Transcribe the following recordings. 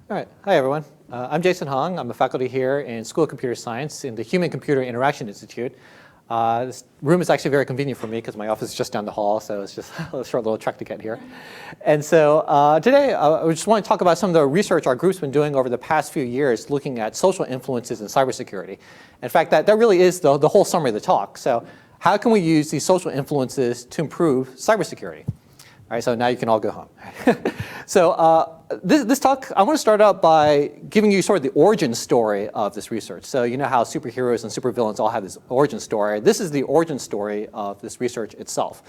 All right. Hi, everyone. I'm Jason Hong. I'm a faculty here in School of Computer Science in the Human-Computer Interaction Institute. This room is actually very convenient for me because my office is just down the hall, so it's just a short little trek to get here. And so today, I just want to talk about some of the research our group's been doing over the past few years looking at social influences in cybersecurity. In fact, that really is the whole summary of the talk. So how can we use these social influences to improve cybersecurity? All right, so now you can all go home. So this talk, I want to start out by giving you sort of the origin story of this research. So you know how superheroes and supervillains all have this origin story. This is the origin story of this research itself.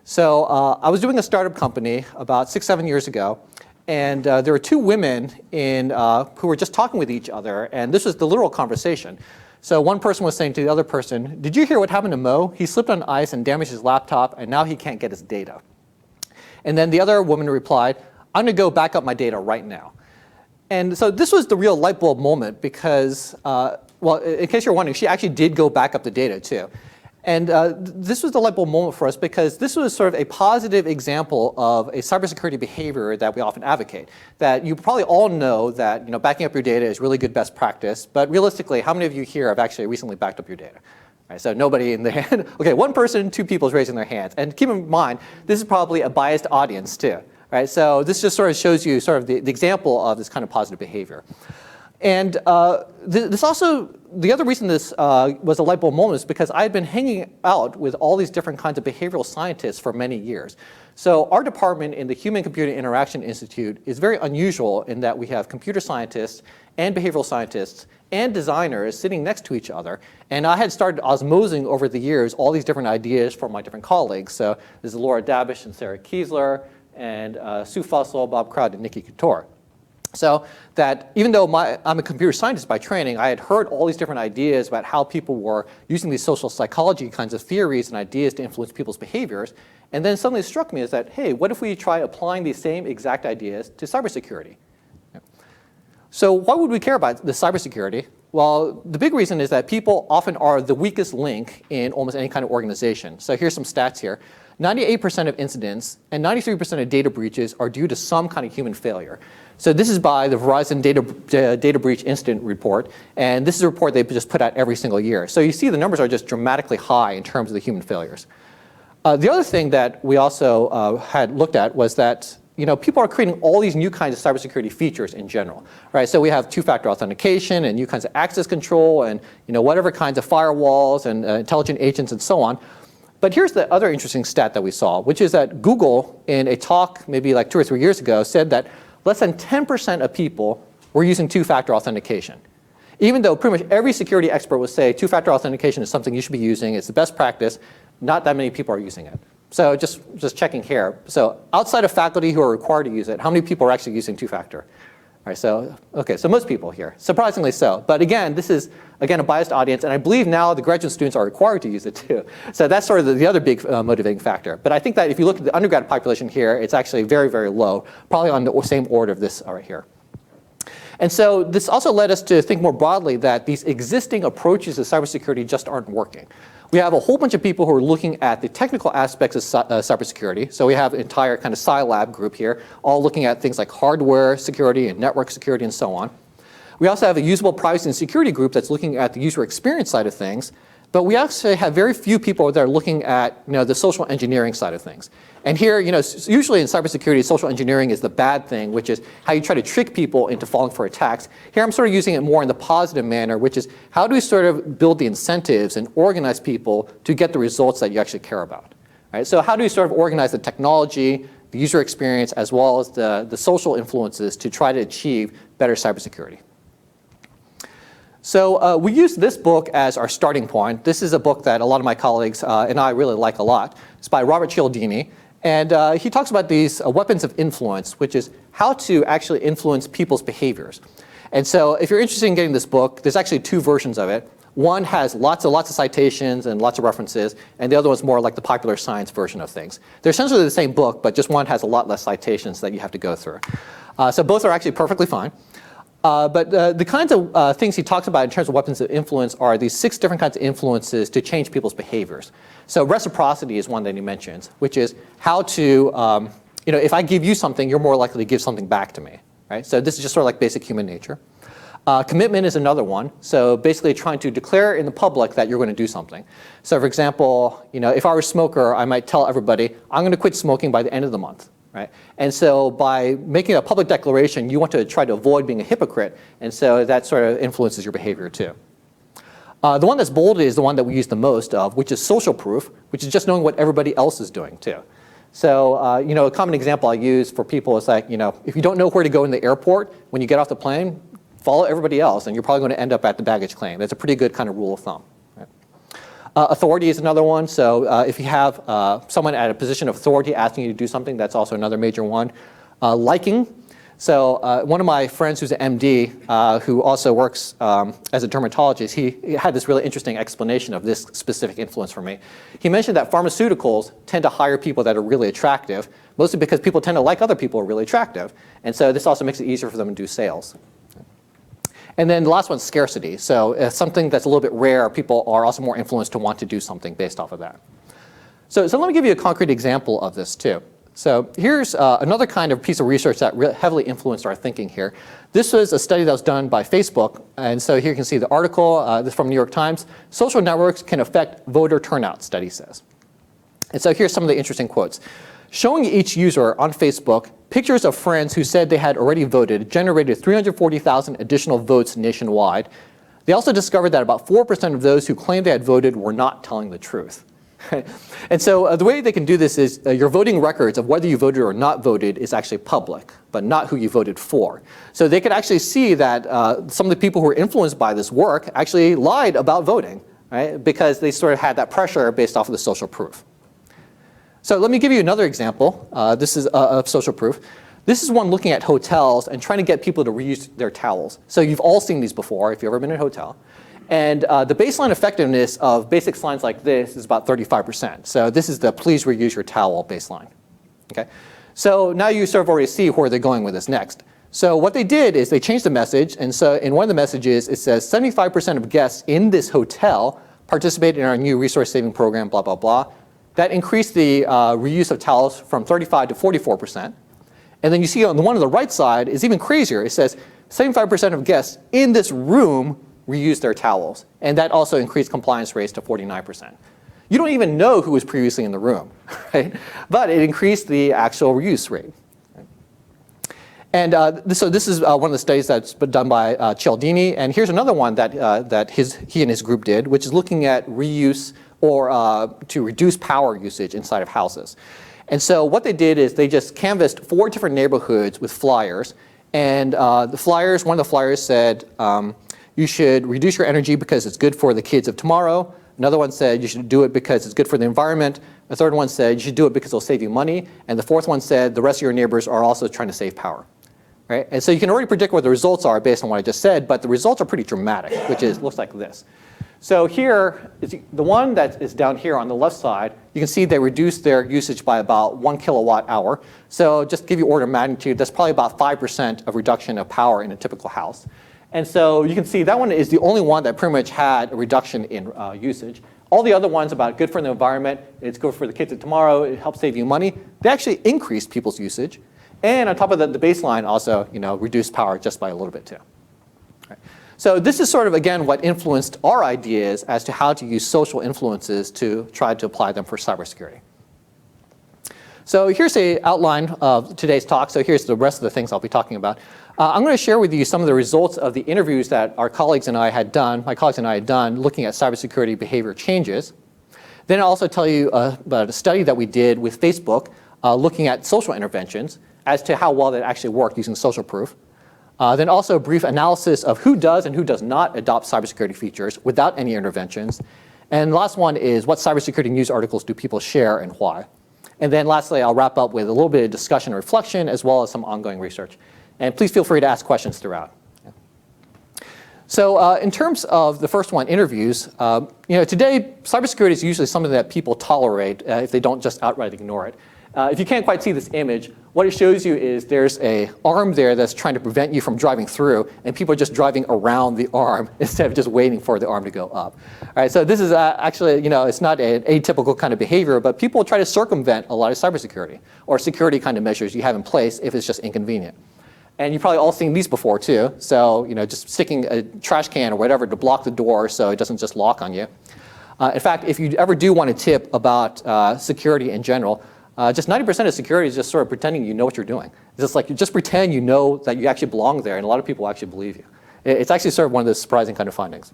So I was doing a startup company about 6-7 years ago, and there were two women who were just talking with each other, and this was the literal conversation. So one person was saying to the other person, "Did you hear what happened to Mo? He slipped on ice and damaged his laptop, and now he can't get his data." And then the other woman replied, "I'm going to go back up my data right now." And so this was the real light bulb moment because, well, in case you're wondering, she actually did go back up the data too. And this was the light bulb moment for us because this was sort of a positive example of a cybersecurity behavior that we often advocate. That you probably all know that backing up your data is really good best practice, but realistically, how many of you here have actually recently backed up your data? Right, so nobody in the hand. Okay, one person, two people is raising their hands. And keep in mind, this is probably a biased audience too. Right, so this just sort of shows you sort of the example of this kind of positive behavior. And this also, the other reason this was a light bulb moment is because I had been hanging out with all these different kinds of behavioral scientists for many years. So our department in the Human-Computer Interaction Institute is very unusual in that we have computer scientists and behavioral scientists and designers sitting next to each other. And I had started osmosing over the years all these different ideas from my different colleagues. So this is Laura Dabish and Sarah Kiesler, and Sue Fussell, Bob Kraut, and Nikki Couture. So that even though I'm a computer scientist by training, I had heard all these different ideas about how people were using these social psychology kinds of theories and ideas to influence people's behaviors. And then suddenly it struck me as that, hey, what if we try applying these same exact ideas to cybersecurity? So why would we care about the cybersecurity? Well, the big reason is that people often are the weakest link in almost any kind of organization. So here's some stats here. 98% of incidents and 93% of data breaches are due to some kind of human failure. So this is by the Verizon Data Breach Incident Report, and this is a report they just put out every single year. So you see the numbers are just dramatically high in terms of the human failures. The other thing that we also had looked at was that people are creating all these new kinds of cybersecurity features in general, right? So we have two-factor authentication and new kinds of access control and whatever kinds of firewalls and intelligent agents and so on. But here's the other interesting stat that we saw, which is that Google, in a talk maybe like 2 or 3 years ago, said that less than 10% of people were using two-factor authentication. Even though pretty much every security expert would say two-factor authentication is something you should be using, it's the best practice, not that many people are using it. So just checking here. So outside of faculty who are required to use it, how many people are actually using two-factor? All right, so most people here, surprisingly so. But again, this is, again, a biased audience, and I believe now the graduate students are required to use it too. So that's sort of the other big motivating factor. But I think that if you look at the undergrad population here, it's actually very, very low, probably on the same order of this right here. And so this also led us to think more broadly that these existing approaches to cybersecurity just aren't working. We have a whole bunch of people who are looking at the technical aspects of cybersecurity. So we have an entire kind of Scilab group here, all looking at things like hardware security and network security and so on. We also have a usable privacy and security group that's looking at the user experience side of things. But we actually have very few people that are looking at the social engineering side of things. And here, usually in cybersecurity, social engineering is the bad thing, which is how you try to trick people into falling for attacks. Here I'm sort of using it more in the positive manner, which is how do we sort of build the incentives and organize people to get the results that you actually care about? Right? So how do you sort of organize the technology, the user experience, as well as the social influences to try to achieve better cybersecurity? So we used this book as our starting point. This is a book that a lot of my colleagues and I really like a lot. It's by Robert Cialdini. And he talks about these weapons of influence, which is how to actually influence people's behaviors. And so if you're interested in getting this book, there's actually 2 versions of it. One has lots of citations and lots of references, and the other one's more like the popular science version of things. They're essentially the same book, but just one has a lot less citations that you have to go through. So both are actually perfectly fine. But the kinds of things he talks about in terms of weapons of influence are these 6 different kinds of influences to change people's behaviors. So reciprocity is one that he mentions, which is how to, if I give you something, you're more likely to give something back to me. right? So this is just sort of like basic human nature. Commitment is another one. So basically trying to declare in the public that you're going to do something. So for example, if I were a smoker, I might tell everybody, I'm going to quit smoking by the end of the month. Right? And so by making a public declaration, you want to try to avoid being a hypocrite. And so that sort of influences your behavior too. The one that's bolded is the one that we use the most of, which is social proof, which is just knowing what everybody else is doing too. So a common example I use for people is like, if you don't know where to go in the airport, when you get off the plane, follow everybody else, and you're probably going to end up at the baggage claim. That's a pretty good kind of rule of thumb. Right? Authority is another one. So if you have someone at a position of authority asking you to do something, that's also another major one. Liking. So one of my friends who's an MD, who also works as a dermatologist, he had this really interesting explanation of this specific influence for me. He mentioned that pharmaceuticals tend to hire people that are really attractive, mostly because people tend to like other people who are really attractive. And so this also makes it easier for them to do sales. And then the last one's scarcity. So something that's a little bit rare, people are also more influenced to want to do something based off of that. So let me give you a concrete example of this too. So here's another kind of piece of research that heavily influenced our thinking here. This was a study that was done by Facebook. And so here you can see the article, this is from New York Times. Social networks can affect voter turnout, study says. And so here's some of the interesting quotes. Showing each user on Facebook pictures of friends who said they had already voted generated 340,000 additional votes nationwide. They also discovered that about 4% of those who claimed they had voted were not telling the truth. And so the way they can do this is your voting records of whether you voted or not voted is actually public, but not who you voted for. So they could actually see that some of the people who were influenced by this work actually lied about voting, right? Because they sort of had that pressure based off of the social proof. So let me give you another example. This is of social proof. This is one looking at hotels and trying to get people to reuse their towels. So you've all seen these before if you've ever been in a hotel. And the baseline effectiveness of basic signs like this is about 35%. So this is the please reuse your towel baseline. Okay? So now you sort of already see where they're going with this next. So what they did is they changed the message. And so in one of the messages, it says 75% of guests in this hotel participated in our new resource saving program, blah, blah, blah. That increased the reuse of towels from 35 to 44%. And then you see on the one on the right side is even crazier. It says 75% of guests in this room reused their towels. And that also increased compliance rates to 49%. You don't even know who was previously in the room, right? But it increased the actual reuse rate. And so this is one of the studies that's been done by Cialdini. And here's another one that he and his group did, which is looking at reuse or to reduce power usage inside of houses. And so what they did is they just canvassed 4 different neighborhoods with flyers. And one of the flyers said, you should reduce your energy because it's good for the kids of tomorrow. Another one said you should do it because it's good for the environment. A third one said you should do it because it'll save you money. And the fourth one said the rest of your neighbors are also trying to save power. Right? And so you can already predict what the results are based on what I just said, but the results are pretty dramatic, which looks like this. So here, is the one that is down here on the left side, you can see they reduced their usage by about 1 kilowatt hour. So just to give you order of magnitude, that's probably about 5% of reduction of power in a typical house. And so you can see that one is the only one that pretty much had a reduction in usage. All the other ones about good for the environment, it's good for the kids of tomorrow, it helps save you money, they actually increased people's usage. And on top of that, the baseline also reduced power just by a little bit too. Right. So this is sort of, again, what influenced our ideas as to how to use social influences to try to apply them for cybersecurity. So here's an outline of today's talk. So here's the rest of the things I'll be talking about. I'm going to share with you some of the results of the interviews that my colleagues and I had done looking at cybersecurity behavior changes. Then I'll also tell you about a study that we did with Facebook looking at social interventions as to how well that actually worked using social proof. Then also a brief analysis of who does and who does not adopt cybersecurity features without any interventions. And the last one is what cybersecurity news articles do people share and why. And then lastly, I'll wrap up with a little bit of discussion and reflection as well as some ongoing research. And please feel free to ask questions throughout. So in terms of the first one, interviews, today cybersecurity is usually something that people tolerate if they don't just outright ignore it. If you can't quite see this image, what it shows you is there's an arm there that's trying to prevent you from driving through, and people are just driving around the arm instead of just waiting for the arm to go up. All right, so this is actually, it's not an atypical kind of behavior, but people try to circumvent a lot of cybersecurity or security kind of measures you have in place if it's just inconvenient. And you've probably all seen these before too. So just sticking a trash can or whatever to block the door so it doesn't just lock on you. In fact, if you ever do want to tip about security in general, just 90% of security is just sort of pretending you know what you're doing. It's just like you just pretend you know that you actually belong there, and a lot of people actually believe you. It's actually sort of one of those surprising kind of findings.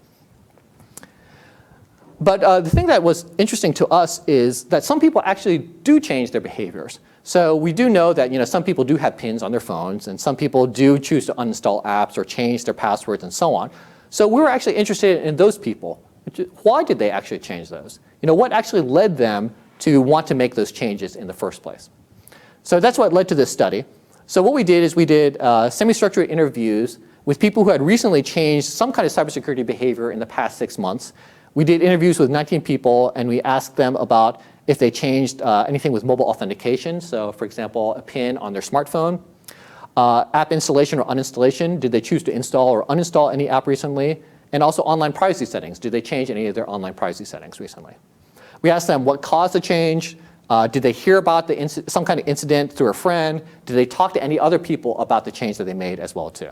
But the thing that was interesting to us is that some people actually do change their behaviors. So we do know that some people do have pins on their phones, and some people do choose to uninstall apps or change their passwords and so on. So we were actually interested in those people. Why did they actually change those? What actually led them to want to make those changes in the first place? So that's what led to this study. So what we did is we did semi-structured interviews with people who had recently changed some kind of cybersecurity behavior in the past 6 months. We did interviews with 19 people, and we asked them about if they changed anything with mobile authentication. So for example, a PIN on their smartphone. App installation or uninstallation. Did they choose to install or uninstall any app recently? And also online privacy settings. Did they change any of their online privacy settings recently? We asked them what caused the change. Did they hear about some kind of incident through a friend? Did they talk to any other people about the change that they made as well too?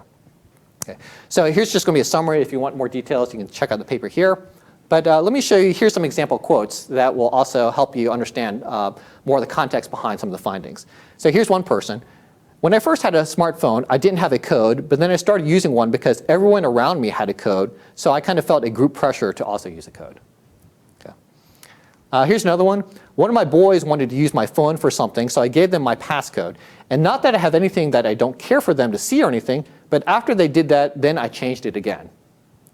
Okay. So here's just going to be a summary. If you want more details, you can check out the paper here. But let me show you, here's some example quotes that will also help you understand more of the context behind some of the findings. So here's one person. When I first had a smartphone, I didn't have a code, but then I started using one because everyone around me had a code, so I kind of felt a group pressure to also use a code. Okay. Here's another one. One of my boys wanted to use my phone for something, so I gave them my passcode. And not that I have anything that I don't care for them to see or anything, but after they did that, then I changed it again.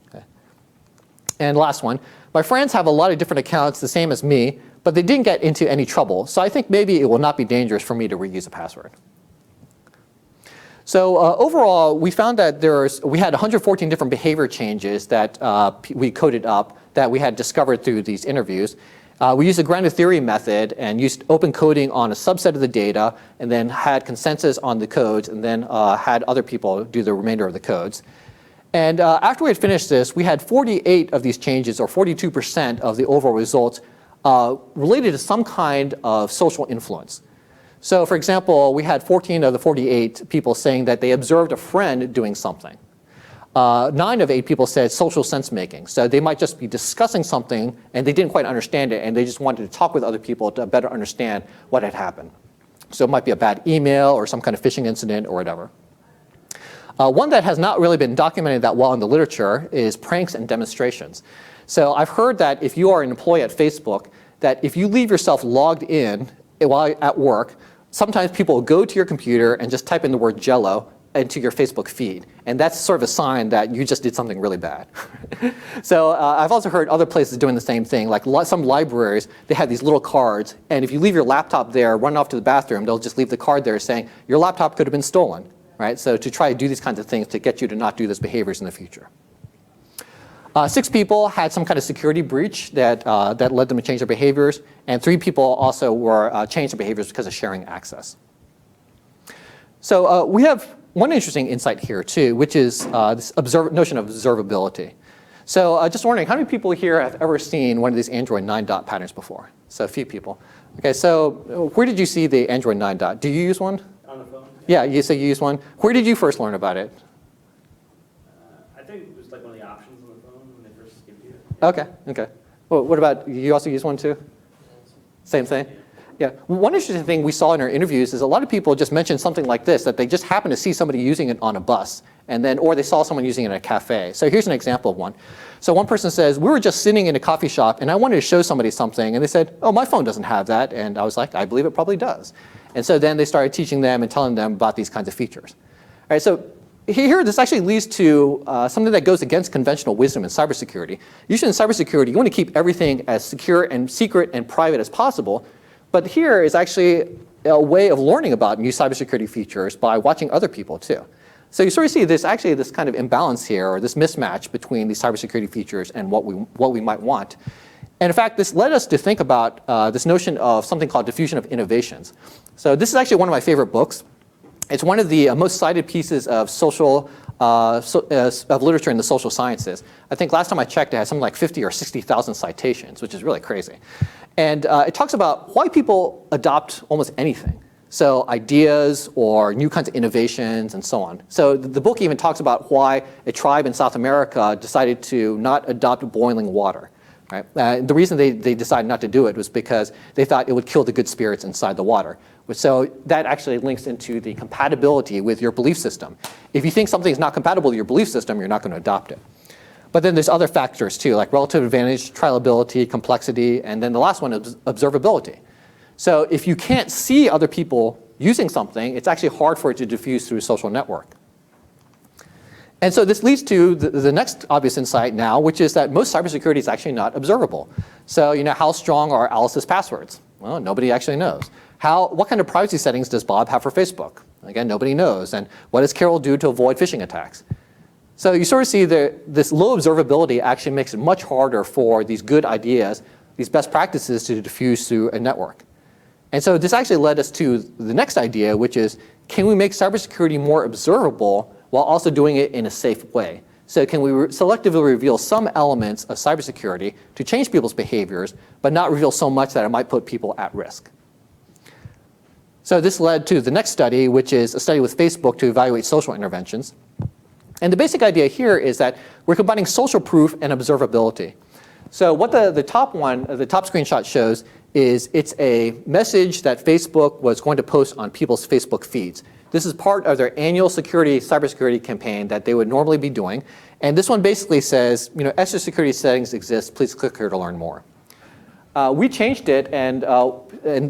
Okay. And last one. My friends have a lot of different accounts, the same as me, but they didn't get into any trouble, so I think maybe it will not be dangerous for me to reuse a password. So overall, we found that we had 114 different behavior changes that we coded up that we had discovered through these interviews. We used the grounded theory method and used open coding on a subset of the data, and then had consensus on the codes, and then had other people do the remainder of the codes. And after we had finished this, we had 48 of these changes, or 42% of the overall results, related to some kind of social influence. So for example, we had 14 of the 48 people saying that they observed a friend doing something. 9 of 8 people said social sense making. So they might just be discussing something and they didn't quite understand it, and they just wanted to talk with other people to better understand what had happened. So it might be a bad email or some kind of phishing incident or whatever. One that has not really been documented that well in the literature is pranks and demonstrations. So I've heard that if you are an employee at Facebook, that if you leave yourself logged in while at work, sometimes people will go to your computer and just type in the word Jello into your Facebook feed. And that's sort of a sign that you just did something really bad. So I've also heard other places doing the same thing. Like some libraries, they have these little cards. And if you leave your laptop there, run off to the bathroom, they'll just leave the card there saying, your laptop could have been stolen. Right? So to try to do these kinds of things to get you to not do those behaviors in the future. 6 people had some kind of security breach that led them to change their behaviors. And 3 people also were changed their behaviors because of sharing access. So we have one interesting insight here too, which is this notion of observability. So just wondering, how many people here have ever seen one of these Android 9 dot patterns before? So a few people. Okay, so where did you see the Android 9 dot? Do you use one? On the phone. Yeah, you say you use one. Where did you first learn about it? I think it was like one of the options on the phone when they first gave you it. Yeah. Okay, okay. Well, what about, you also use one too? Same thing? Yeah. One interesting thing we saw in our interviews is a lot of people just mentioned something like this, that they just happened to see somebody using it on a bus, and then, or they saw someone using it in a cafe. So here's an example of one. So one person says, we were just sitting in a coffee shop and I wanted to show somebody something, and they said, oh, my phone doesn't have that. And I was like, I believe it probably does. And so then they started teaching them and telling them about these kinds of features. All right, so here, this actually leads to something that goes against conventional wisdom in cybersecurity. Usually in cybersecurity, you want to keep everything as secure and secret and private as possible. But here is actually a way of learning about new cybersecurity features by watching other people too. So you sort of see this kind of imbalance here, or this mismatch between these cybersecurity features and what we might want. And in fact, this led us to think about this notion of something called diffusion of innovations. So this is actually one of my favorite books. It's one of the most cited pieces of of literature in the social sciences. I think last time I checked, it had something like 50 or 60,000 citations, which is really crazy. And it talks about why people adopt almost anything. So ideas or new kinds of innovations and so on. So the book even talks about why a tribe in South America decided to not adopt boiling water. Right? The reason they decided not to do it was because they thought it would kill the good spirits inside the water. So that actually links into the compatibility with your belief system. If you think something is not compatible with your belief system, you're not going to adopt it. But then there's other factors too, like relative advantage, trialability, complexity, and then the last one is observability. So if you can't see other people using something, it's actually hard for it to diffuse through a social network. And so this leads to the next obvious insight now, which is that most cybersecurity is actually not observable. So how strong are Alice's passwords? Well, nobody actually knows. What kind of privacy settings does Bob have for Facebook? Again, nobody knows. And what does Carol do to avoid phishing attacks? So you sort of see this low observability actually makes it much harder for these good ideas, these best practices to diffuse through a network. And so this actually led us to the next idea, which is, can we make cybersecurity more observable while also doing it in a safe way? So can we selectively reveal some elements of cybersecurity to change people's behaviors, but not reveal so much that it might put people at risk? So this led to the next study, which is a study with Facebook to evaluate social interventions. And the basic idea here is that we're combining social proof and observability. So what the top screenshot shows is it's a message that Facebook was going to post on people's Facebook feeds. This is part of their annual cybersecurity campaign that they would normally be doing. And this one basically says, extra security settings exist. Please click here to learn more. We changed it, and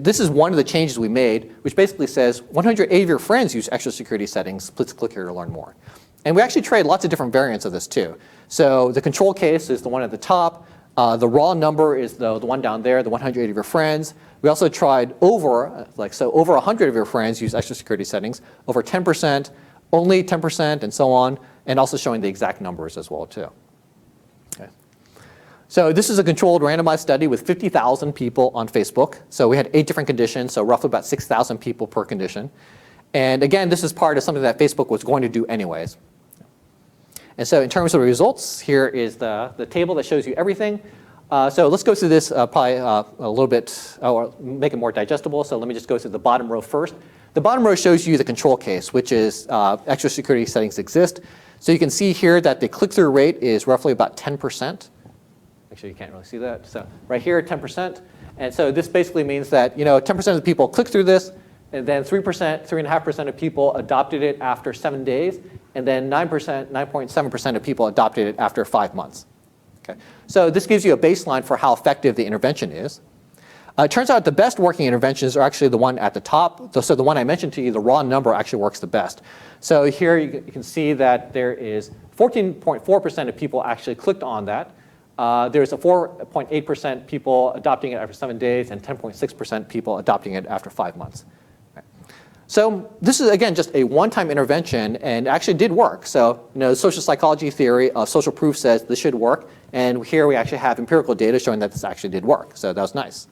this is one of the changes we made, which basically says 180 of your friends use extra security settings. Please click here to learn more. And we actually tried lots of different variants of this too. So the control case is the one at the top. The raw number is the one down there, the 180 of your friends. We also tried over 100 of your friends use extra security settings, over 10%, only 10%, and so on, and also showing the exact numbers as well too. Okay. So this is a controlled randomized study with 50,000 people on Facebook. So we had 8 different conditions, so roughly about 6,000 people per condition. And again, this is part of something that Facebook was going to do anyways. And so in terms of the results, here is the table that shows you everything. So let's go through this probably a little bit, or make it more digestible. So let me just go through the bottom row first. The bottom row shows you the control case, which is extra security settings exist. So you can see here that the click-through rate is roughly about 10%. Actually, you can't really see that. So right here, 10%. And so this basically means that 10% of the people click through this, and then 3.5% of people adopted it after 7 days, and then 9.7% of people adopted it after 5 months. Okay. So this gives you a baseline for how effective the intervention is. It turns out the best working interventions are actually the one at the top. So the one I mentioned to you, the raw number actually works the best. So here you can see that there is 14.4% of people actually clicked on that. There's a 4.8% people adopting it after 7 days, and 10.6% people adopting it after 5 months. So this is, again, just a one-time intervention, and actually did work. So the social psychology theory of social proof says this should work. And here we actually have empirical data showing that this actually did work. So that was nice.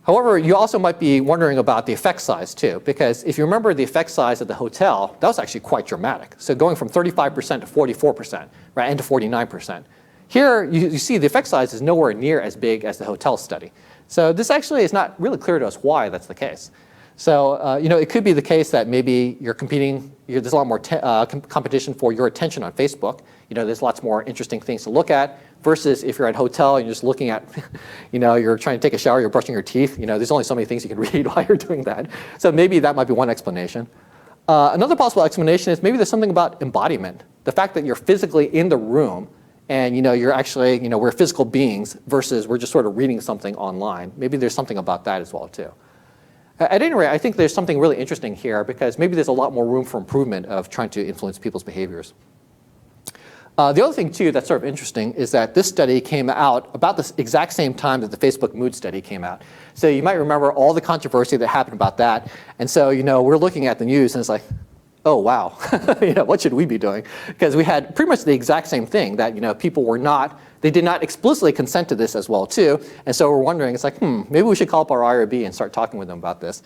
However, you also might be wondering about the effect size, too. Because if you remember the effect size at the hotel, that was actually quite dramatic. So going from 35% to 44%, right, and to 49%. Here, you see the effect size is nowhere near as big as the hotel study. So this actually is not really clear to us why that's the case. So it could be the case that maybe you're competing, there's a lot more competition for your attention on Facebook. There's lots more interesting things to look at versus if you're at a hotel and you're just looking at, you're trying to take a shower, you're brushing your teeth. There's only so many things you can read while you're doing that. So maybe that might be one explanation. Another possible explanation is maybe there's something about embodiment. The fact that you're physically in the room and you're actually, we're physical beings versus we're just sort of reading something online. Maybe there's something about that as well too. At any rate, I think there's something really interesting here because maybe there's a lot more room for improvement of trying to influence people's behaviors. The other thing too that's sort of interesting is that this study came out about the exact same time that the Facebook mood study came out. So you might remember all the controversy that happened about that. And so we're looking at the news and it's like, oh, wow, what should we be doing? Because we had pretty much the exact same thing that, people they did not explicitly consent to this as well too. And so we're wondering, it's like, maybe we should call up our IRB and start talking with them about this.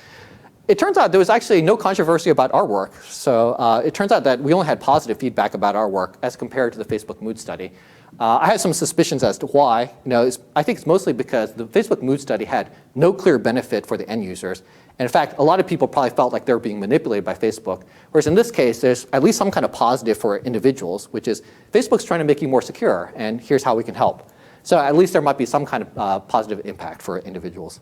It turns out there was actually no controversy about our work. So it turns out that we only had positive feedback about our work as compared to the Facebook mood study. I have some suspicions as to why. I think it's mostly because the Facebook mood study had no clear benefit for the end users. And in fact, a lot of people probably felt like they were being manipulated by Facebook. Whereas in this case, there's at least some kind of positive for individuals, which is Facebook's trying to make you more secure, and here's how we can help. So at least there might be some kind of positive impact for individuals.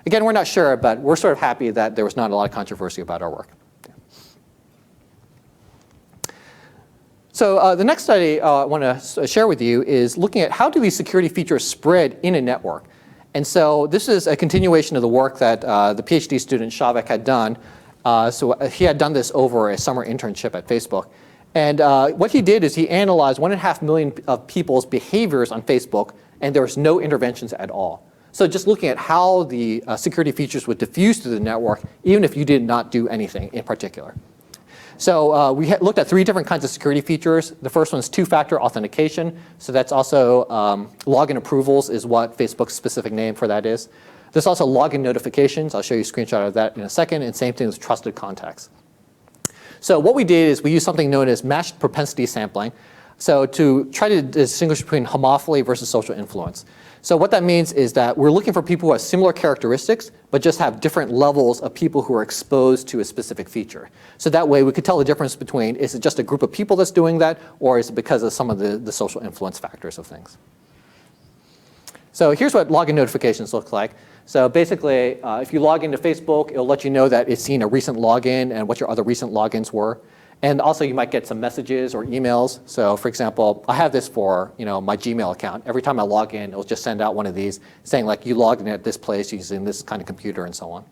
Again, we're not sure, but we're sort of happy that there was not a lot of controversy about our work. So the next study I want to share with you is looking at how do these security features spread in a network. And so this is a continuation of the work that the PhD student Shavak had done. So he had done this over a summer internship at Facebook. And what he did is he analyzed 1.5 million of people's behaviors on Facebook, and there was no interventions at all. So just looking at how the security features would diffuse through the network, even if you did not do anything in particular. So we looked at 3 different kinds of security features. The first one is two-factor authentication. So that's also login approvals is what Facebook's specific name for that is. There's also login notifications. I'll show you a screenshot of that in a second. And same thing with trusted contacts. So what we did is we used something known as matched propensity sampling. So to try to distinguish between homophily versus social influence. So what that means is that we're looking for people who have similar characteristics, but just have different levels of people who are exposed to a specific feature. So that way we could tell the difference between, is it just a group of people that's doing that, or is it because of some of the social influence factors of things? So here's what login notifications look like. So basically, if you log into Facebook, it'll let you know that it's seen a recent login and what your other recent logins were. And also you might get some messages or emails. So for example, I have this for my Gmail account. Every time I log in, it'll just send out one of these saying like you logged in at this place using this kind of computer and so on.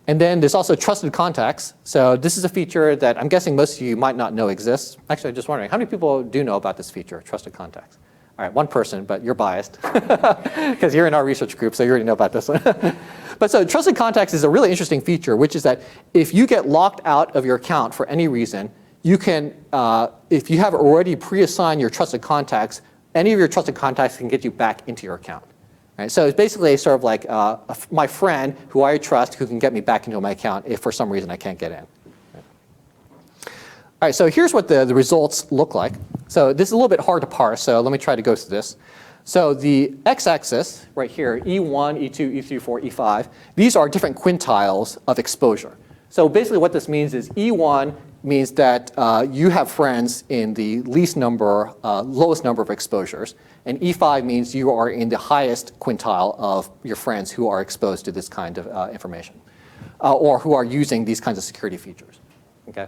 And then there's also trusted contacts. So this is a feature that I'm guessing most of you might not know exists. Actually, I'm just wondering, how many people do know about this feature, trusted contacts? All right, one person, but you're biased because you're in our research group, so you already know about this one. But so trusted contacts is a really interesting feature, which is that if you get locked out of your account for any reason, you can, if you have already pre-assigned your trusted contacts, any of your trusted contacts can get you back into your account. Right? So it's basically sort of like my friend who I trust who can get me back into my account if for some reason I can't get in. All right, so here's what the results look like. So this is a little bit hard to parse, so let me try to go through this. So the x-axis right here, E1, E2, E3, E4, E5, these are different quintiles of exposure. So basically what this means is E1 means that you have friends in the lowest number of exposures, and E5 means you are in the highest quintile of your friends who are exposed to this kind of information, or who are using these kinds of security features. Okay.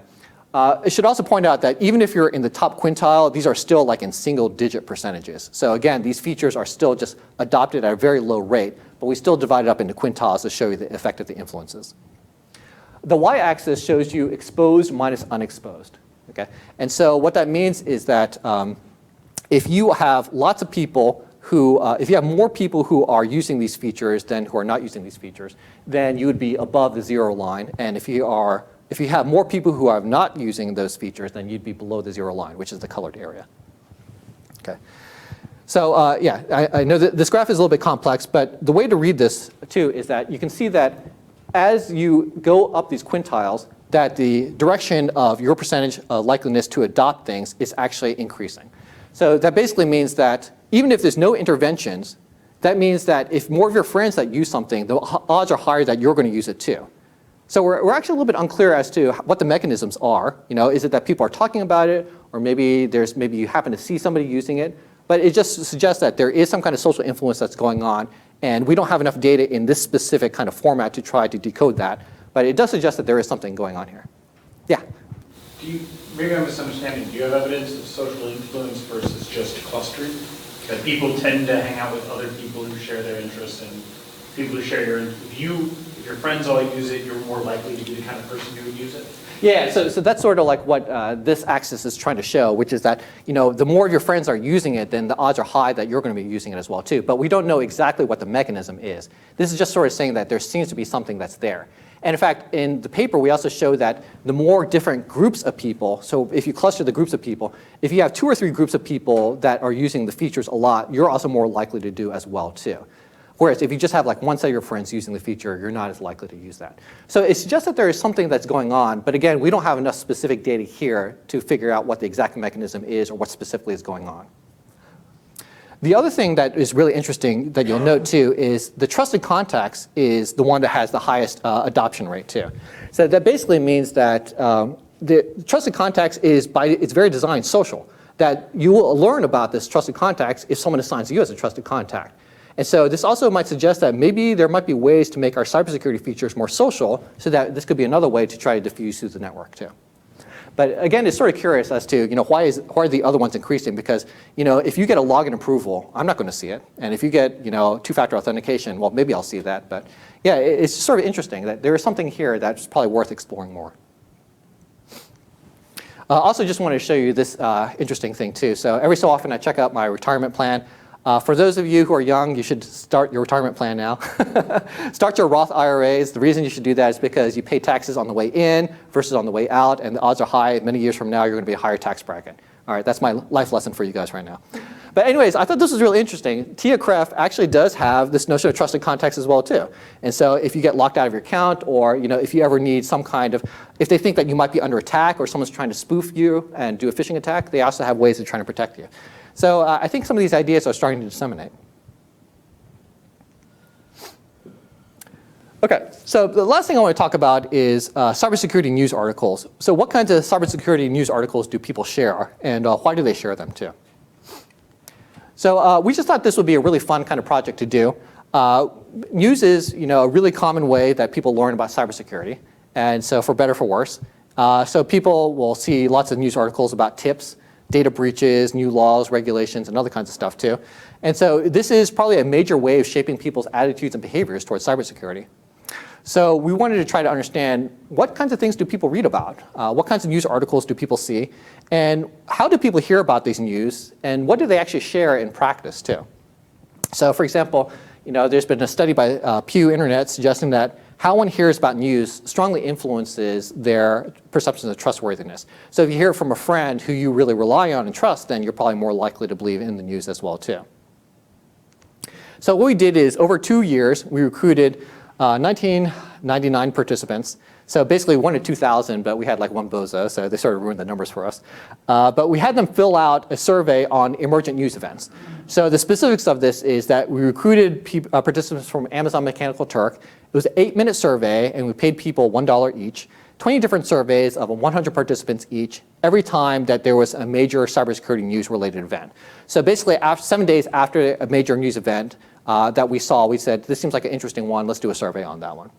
I should also point out that even if you're in the top quintile, these are still like in single-digit percentages. So again, these features are still just adopted at a very low rate, but we still divide it up into quintiles to show you the effect of the influences. The y-axis shows you exposed minus unexposed. Okay? And so what that means is that if you have lots of people who, if you have more people who are using these features than who are not using these features, then you would be above the 0 line. And if you have more people who are not using those features, then you'd be below the 0 line, which is the colored area. Okay. So yeah, I know that this graph is a little bit complex, but the way to read this too is that you can see that as you go up these quintiles, that the direction of your percentage likeliness to adopt things is actually increasing. So that basically means that even if there's no interventions, that means that if more of your friends that use something, the odds are higher that you're going to use it too. So we're actually a little bit unclear as to what the mechanisms are. Is it that people are talking about it, or maybe you happen to see somebody using it? But it just suggests that there is some kind of social influence that's going on, and we don't have enough data in this specific kind of format to try to decode that. But it does suggest that there is something going on here. Yeah? Maybe I'm misunderstanding. Do you have evidence of social influence versus just clustering? That people tend to hang out with other people who share their interests, and people who share your interests. If your friends all use it, you're more likely to be the kind of person who would use it? Yeah, so that's sort of like what this axis is trying to show, which is that the more of your friends are using it, then the odds are high that you're going to be using it as well too. But we don't know exactly what the mechanism is. This is just sort of saying that there seems to be something that's there. And in fact, in the paper, we also show that the more different groups of people, so if you cluster the groups of people, if you have 2 or 3 groups of people that are using the features a lot, you're also more likely to do as well too. Whereas if you just have like one set of your friends using the feature, you're not as likely to use that. So it suggests that there is something that's going on, but again, we don't have enough specific data here to figure out what the exact mechanism is or what specifically is going on. The other thing that is really interesting that you'll note too is the trusted contacts is the one that has the highest adoption rate too. So that basically means that the trusted contacts is by its very design social, that you will learn about this trusted contacts if someone assigns you as a trusted contact. And so this also might suggest that maybe there might be ways to make our cybersecurity features more social so that this could be another way to try to diffuse through the network too. But again, it's sort of curious as to why are the other ones increasing? Because if you get a login approval, I'm not going to see it. And if you get two-factor authentication, well, maybe I'll see that. But yeah, it's sort of interesting that there is something here that's probably worth exploring more. Also, just wanted to show you this interesting thing too. So every so often, I check out my retirement plan. For those of you who are young, you should start your retirement plan now. Start your Roth IRAs. The reason you should do that is because you pay taxes on the way in versus on the way out, and the odds are high many years from now you're going to be a higher tax bracket. All right, that's my life lesson for you guys right now. But anyways, I thought this was really interesting. TIA-CREF actually does have this notion of trusted contacts as well too. And so if you get locked out of your account, or if you ever need some kind of, if they think that you might be under attack or someone's trying to spoof you and do a phishing attack, they also have ways of trying to protect you. So I think some of these ideas are starting to disseminate. Okay, so the last thing I want to talk about is cybersecurity news articles. So what kinds of cybersecurity news articles do people share, and why do they share them too? So we just thought this would be a really fun kind of project to do. News is a really common way that people learn about cybersecurity, and so for better or for worse. So people will see lots of news articles about tips, data breaches, new laws, regulations, and other kinds of stuff too. And so this is probably a major way of shaping people's attitudes and behaviors towards cybersecurity. So we wanted to try to understand what kinds of things do people read about? What kinds of news articles do people see? And how do people hear about these news? And what do they actually share in practice too? So for example, there's been a study by Pew Internet suggesting that how one hears about news strongly influences their perceptions of trustworthiness. So if you hear it from a friend who you really rely on and trust, then you're probably more likely to believe in the news as well too. So what we did is over 2 years, we recruited 1999 participants. So basically 1 to 2,000, but we had like one bozo, so they sort of ruined the numbers for us. But we had them fill out a survey on emergent news events. So the specifics of this is that we recruited participants from Amazon Mechanical Turk. It was an 8-minute survey, and we paid people $1 each. 20 different surveys of 100 participants each every time that there was a major cybersecurity news-related event. So basically, 7 days after a major news event that we saw, we said, this seems like an interesting one. Let's do a survey on that one.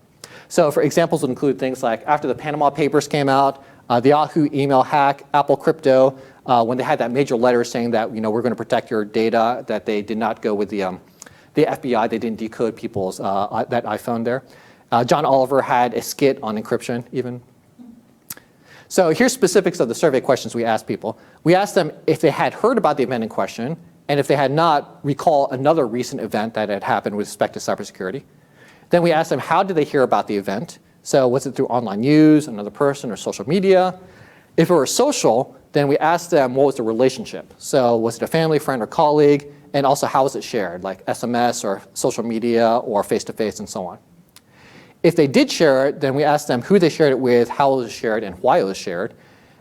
So for examples would include things like after the Panama Papers came out, the Yahoo email hack, Apple crypto, when they had that major letter saying that we're going to protect your data, that they did not go with the FBI, they didn't decode people's that iPhone there. John Oliver had a skit on encryption even. So here's specifics of the survey questions we asked people. We asked them if they had heard about the event in question, and if they had not, recall another recent event that had happened with respect to cybersecurity. Then we asked them how did they hear about the event. So was it through online news, another person, or social media? If it were social, then we asked them what was the relationship. So was it a family, friend, or colleague? And also how was it shared, like SMS or social media or face-to-face and so on. If they did share it, then we asked them who they shared it with, how it was shared, and why it was shared.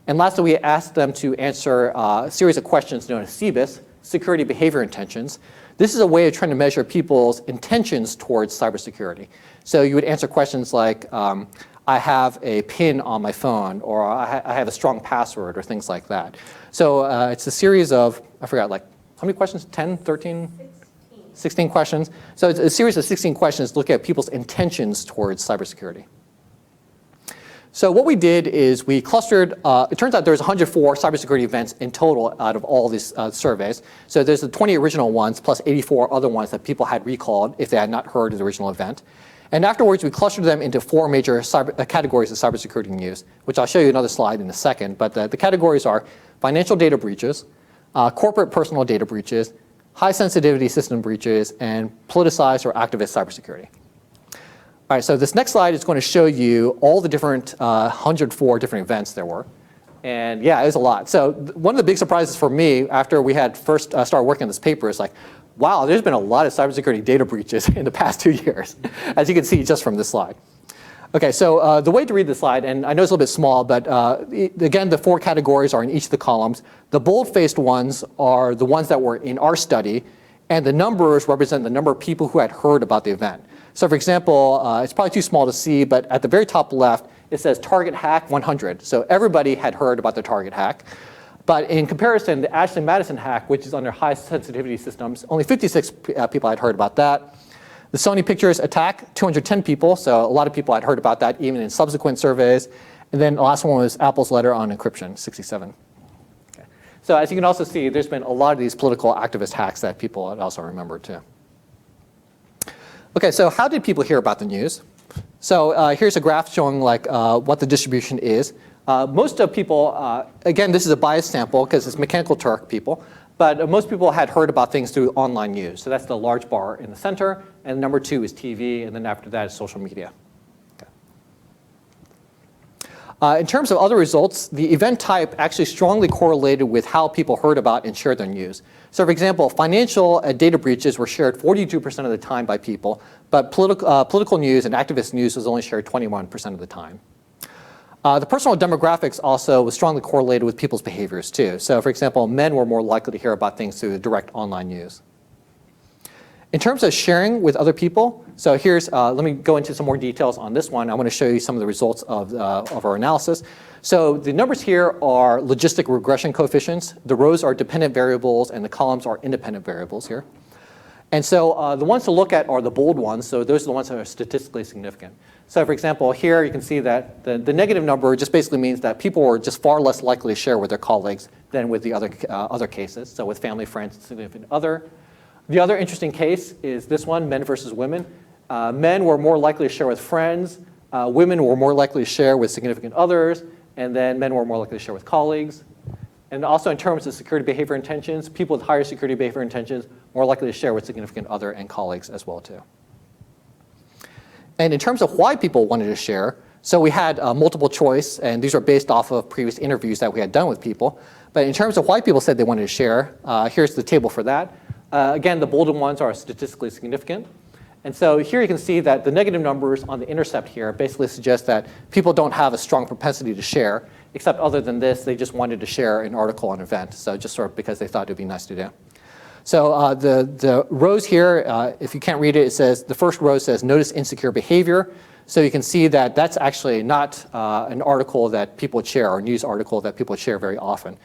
And lastly, we asked them to answer a series of questions known as CBIS, security behavior intentions. This is a way of trying to measure people's intentions towards cybersecurity. So you would answer questions like, I have a PIN on my phone, or I have a strong password, or things like that. So it's a series of, I forgot, like, how many questions? 10, 13? 16 questions. So it's a series of 16 questions to look at people's intentions towards cybersecurity. So what we did is we clustered, it turns out there's 104 cybersecurity events in total out of all these surveys. So there's the 20 original ones plus 84 other ones that people had recalled if they had not heard of the original event. And afterwards, we clustered them into 4 major categories of cybersecurity news, which I'll show you another slide in a second. But the categories are financial data breaches, corporate personal data breaches, high sensitivity system breaches, and politicized or activist cybersecurity. All right, so this next slide is going to show you all the different 104 different events there were. And yeah, it was a lot. So one of the big surprises for me after we had first started working on this paper is like, wow, there's been a lot of cybersecurity data breaches in the past 2 years, as you can see just from this slide. Okay, so the way to read this slide, and I know it's a little bit small, but again, the 4 categories are in each of the columns. The bold-faced ones are the ones that were in our study, and the numbers represent the number of people who had heard about the event. So for example, it's probably too small to see, but at the very top left, it says target hack 100. So everybody had heard about the target hack. But in comparison, the Ashley Madison hack, which is under high sensitivity systems, only 56 people had heard about that. The Sony Pictures attack, 210 people, so a lot of people had heard about that even in subsequent surveys. And then the last one was Apple's letter on encryption, 67. Okay. So as you can also see, there's been a lot of these political activist hacks that people had also remembered too. Okay, so how did people hear about the news? So here's a graph showing like what the distribution is. Most of people, again, this is a biased sample because it's Mechanical Turk people, but most people had heard about things through online news. So that's the large bar in the center, and number 2 is TV, and then after that is social media. Okay. In terms of other results, the event type actually strongly correlated with how people heard about and shared their news. So for example, financial data breaches were shared 42% of the time by people, but political news and activist news was only shared 21% of the time. The personal demographics also was strongly correlated with people's behaviors too. So for example, men were more likely to hear about things through direct online news. In terms of sharing with other people, so here's, let me go into some more details on this one. I want to show you some of the results of our analysis. So the numbers here are logistic regression coefficients. The rows are dependent variables and the columns are independent variables here. And so the ones to look at are the bold ones. So those are the ones that are statistically significant. So for example, here you can see that the negative number just basically means that people were just far less likely to share with their colleagues than with the other cases. So with family, friends, and significant other. The other interesting case is this one, men versus women. Men were more likely to share with friends. Women were more likely to share with significant others. And then men were more likely to share with colleagues. And also in terms of security behavior intentions, people with higher security behavior intentions more likely to share with significant other and colleagues as well too. And in terms of why people wanted to share, so we had multiple choice, and these are based off of previous interviews that we had done with people. But in terms of why people said they wanted to share, here's the table for that. Again, the bolded ones are statistically significant. And so here you can see that the negative numbers on the intercept here basically suggest that people don't have a strong propensity to share, except other than this, they just wanted to share an article on an event. So just sort of because they thought it would be nice to do. So the rows here, if you can't read it, it says, the first row says notice insecure behavior. So you can see that that's actually not an article that people would share or a news article that people would share very often.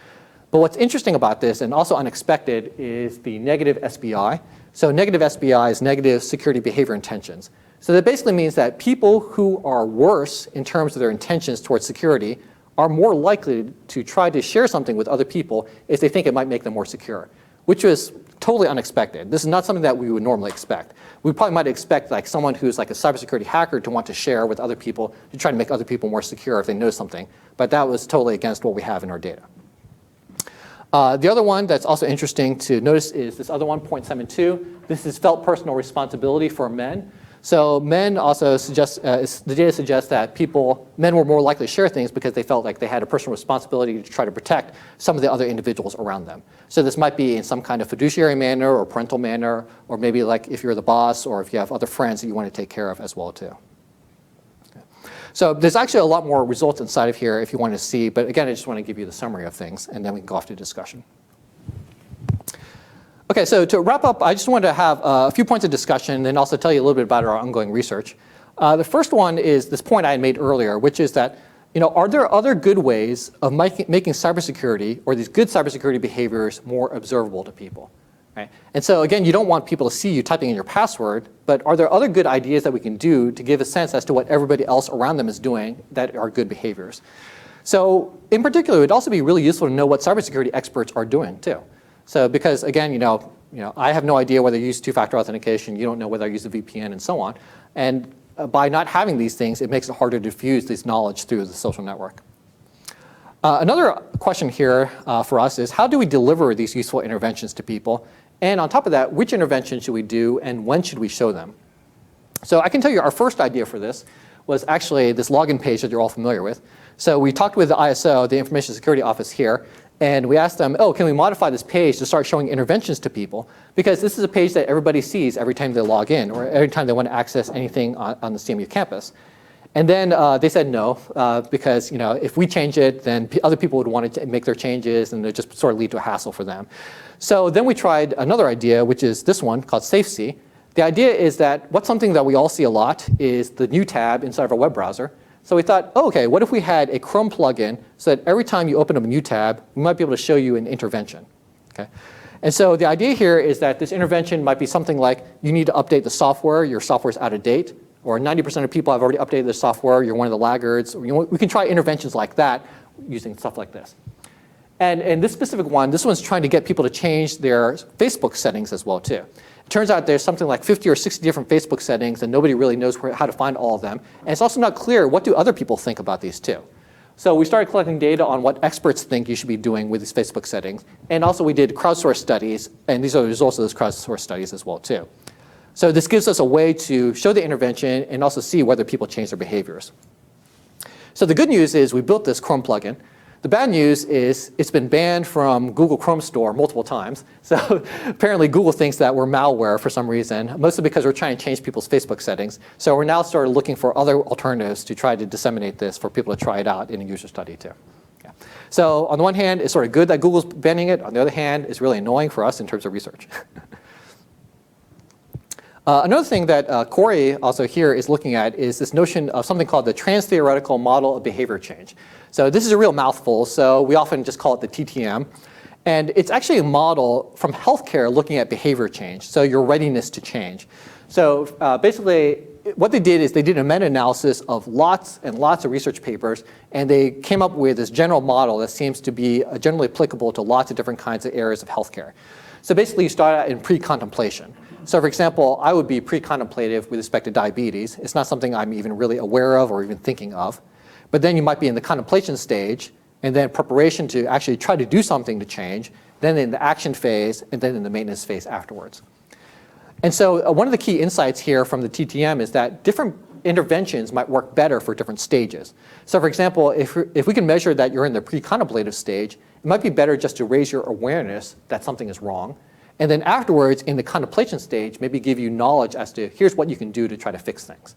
But what's interesting about this, and also unexpected, is the negative SBI. So negative SBI is negative security behavior intentions. So that basically means that people who are worse in terms of their intentions towards security are more likely to try to share something with other people if they think it might make them more secure, which was totally unexpected. This is not something that we would normally expect. We probably might expect like someone who's like a cybersecurity hacker to want to share with other people to try to make other people more secure if they know something. But that was totally against what we have in our data. The other one that's also interesting to notice is this other one, 0.72. This is felt personal responsibility for men. So men also suggest, the data suggests that men were more likely to share things because they felt like they had a personal responsibility to try to protect some of the other individuals around them. So this might be in some kind of fiduciary manner or parental manner, or maybe like if you're the boss or if you have other friends that you want to take care of as well too. So there's actually a lot more results inside of here if you want to see, but again, I just want to give you the summary of things and then we can go off to discussion. Okay, so to wrap up, I just wanted to have a few points of discussion and also tell you a little bit about our ongoing research. The first one is this point I had made earlier, which is that, are there other good ways of making cybersecurity or these good cybersecurity behaviors more observable to people? Right? And so again, you don't want people to see you typing in your password, but are there other good ideas that we can do to give a sense as to what everybody else around them is doing that are good behaviors? So in particular, it would also be really useful to know what cybersecurity experts are doing too. So because again, I have no idea whether I use two-factor authentication, you don't know whether I use a VPN and so on. And by not having these things, it makes it harder to diffuse this knowledge through the social network. Another question here for us is how do we deliver these useful interventions to people? And on top of that, which interventions should we do and when should we show them? So I can tell you our first idea for this was actually this login page that you're all familiar with. So we talked with the ISO, the Information Security Office here, And we asked them, oh, can we modify this page to start showing interventions to people? Because this is a page that everybody sees every time they log in or every time they want to access anything on the CMU campus. And then they said no, because if we change it, then other people would want to make their changes and it would just sort of lead to a hassle for them. So then we tried another idea, which is this one called SafeC. The idea is that what's something that we all see a lot is the new tab inside of our web browser. So we thought, oh, okay, what if we had a Chrome plugin so that every time you open up a new tab, we might be able to show you an intervention. Okay? And so the idea here is that this intervention might be something like you need to update the software, your software's out of date, or 90% of people have already updated the software, you're one of the laggards. We can try interventions like that using stuff like this. And in this specific one, this one's trying to get people to change their Facebook settings as well too. It turns out there's something like 50 or 60 different Facebook settings and nobody really knows how to find all of them. And it's also not clear what do other people think about these too. So we started collecting data on what experts think you should be doing with these Facebook settings. And also we did crowdsourced studies, and these are the results of those crowdsourced studies as well too. So this gives us a way to show the intervention and also see whether people change their behaviors. So the good news is we built this Chrome plugin. The bad news is it's been banned from Google Chrome Store multiple times. So apparently Google thinks that we're malware for some reason, mostly because we're trying to change people's Facebook settings. So we're now sort of looking for other alternatives to try to disseminate this for people to try it out in a user study too. Yeah. So on the one hand, it's sort of good that Google's banning it. On the other hand, it's really annoying for us in terms of research. Another thing that Corey also here is looking at is this notion of something called the trans-theoretical model of behavior change. So this is a real mouthful, so we often just call it the TTM. And it's actually a model from healthcare looking at behavior change, so your readiness to change. So basically, what they did is they did a meta-analysis of lots and lots of research papers, and they came up with this general model that seems to be generally applicable to lots of different kinds of areas of healthcare. So basically, you start out in pre-contemplation. So for example, I would be pre-contemplative with respect to diabetes. It's not something I'm even really aware of or even thinking of. But then you might be in the contemplation stage, and then preparation to actually try to do something to change, then in the action phase, and then in the maintenance phase afterwards. And so one of the key insights here from the TTM is that different interventions might work better for different stages. So for example, if we can measure that you're in the pre-contemplative stage, it might be better just to raise your awareness that something is wrong. And then afterwards, in the contemplation stage, maybe give you knowledge as to here's what you can do to try to fix things.